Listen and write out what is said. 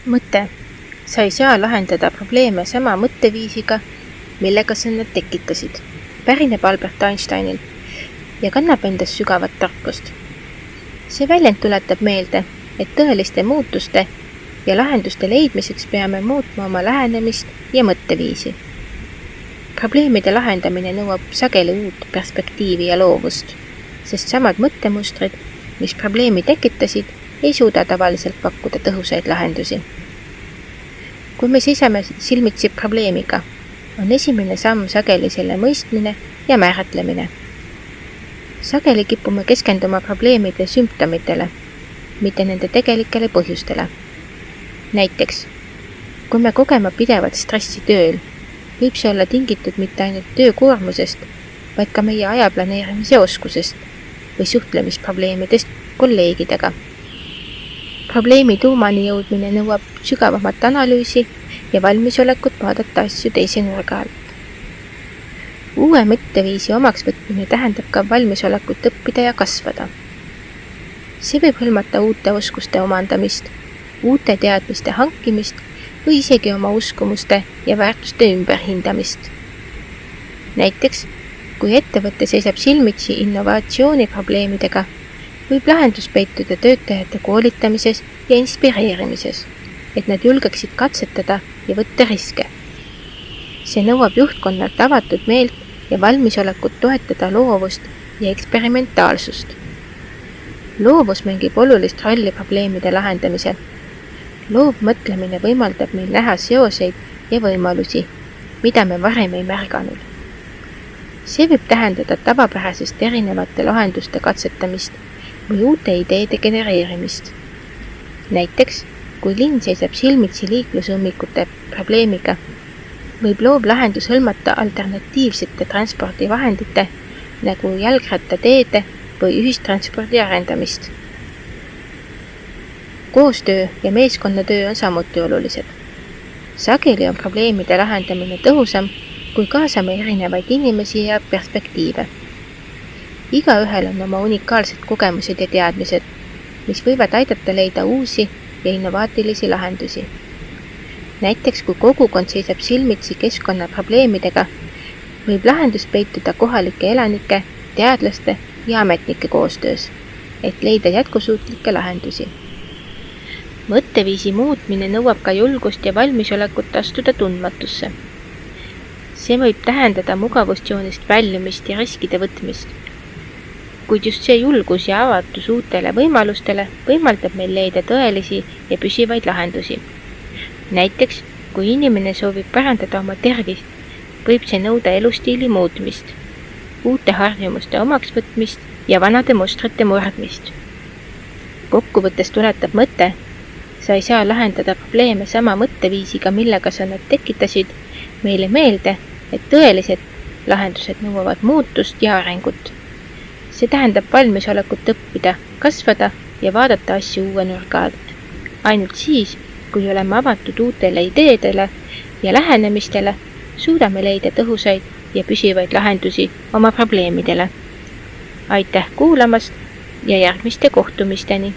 Mõte. Sa ei saa lahendada probleeme sama mõtteviisiga, millega sa nad tekitasid. Pärineb Albert Einsteinilt ja kannab endas sügavat tarkust. See väljend tuletab meelde, et tõeliste muutuste ja lahenduste leidmiseks peame muutma oma lähenemist ja mõtteviisi. Probleemide lahendamine nõuab sageli uut perspektiivi ja loovust, sest samad mõttemustrid, mis probleemi tekitasid, ei suuda tavaliselt pakkuda tõhusaid lahendusi. Kui me seisame silmitsi probleemiga, on esimene samm sageli selle mõistmine ja määratlemine. Sageli kipume keskenduma probleemide sümptomitele, mitte nende tegelikele põhjustele. Näiteks, kui me kogeme pidevat stressi tööl, võib see olla tingitud mitte ainult töökoormusest, vaid ka meie aja planeerimise oskusest või suhtlemisprobleemidest kolleegidega. Probleemi tuumani jõudmine nõuab sügavamat analüüsi ja valmisolekut vaadata asju teise nurga alt. Uue mõtteviisi omaks võtmine tähendab ka valmisolekut õppida ja kasvada. See võib hõlmata uute oskuste omandamist, uute teadmiste hankimist või isegi oma uskumuste ja väärtuste ümberhindamist. Näiteks, kui ettevõte seisab silmitsi innovatsiooniprobleemidega, võib lahendus peituda töötajate koolitamises ja inspireerimises, et nad julgeksid katsetada ja võtta riske. See nõuab juhtkonnalt avatud meelt ja valmisolekut toetada loovust ja eksperimentaalsust. Loovus mängib olulist rolli probleemide lahendamisel. Loov mõtlemine võimaldab meil näha seoseid ja võimalusi, mida me varem ei märganud. See võib tähendada tavapärasest erinevate lahenduste katsetamist või uute ideede genereerimist. Näiteks, kui linn seisab silmitsi liiklusummikute probleemiga, võib loov lahendus hõlmata alternatiivsete transpordivahendite nagu jalgrattateede või ühistranspordi arendamist. Koostöö ja meeskonnatöö on samuti olulised. Sageli on probleemide lahendamine tõhusam, kui kaasame erinevaid inimesi ja perspektiive. Igaühel on oma unikaalsed kogemused ja teadmised, mis võivad aidata leida uusi ja innovaatilisi lahendusi. Näiteks, kui kogukond seisab silmitsi keskkonnaprobleemidega, võib lahendus peituda kohalike elanike, teadlaste ja ametnike koostöös, et leida jätkusuutlikke lahendusi. Mõtteviisi muutmine nõuab ka julgust ja valmisolekut astuda tundmatusse. See võib tähendada mugavustjoonist väljumist ja riskide võtmist. Kuid just see julgus ja avatus uutele võimalustele võimaldab meil leida tõelisi ja püsivaid lahendusi. Näiteks, kui inimene soovib parandada oma tervist, võib see nõuda elustiili muutmist, uute harjumuste omaksvõtmist ja vanade mustrite murdmist. Kokkuvõttes tuletab mõte, sa ei saa lahendada probleeme sama mõtteviisiga, millega sa nad tekitasid, meile meelde, et tõelised lahendused nõuavad muutust ja arengut. See tähendab valmisolekut õppida, kasvada ja vaadata asju uue nurga alt. Ainult siis, kui oleme avatud uutele ideedele ja lähenemistele, suudame leida tõhusaid ja püsivaid lahendusi oma probleemidele. Aitäh kuulamast ja järgmiste kohtumisteni!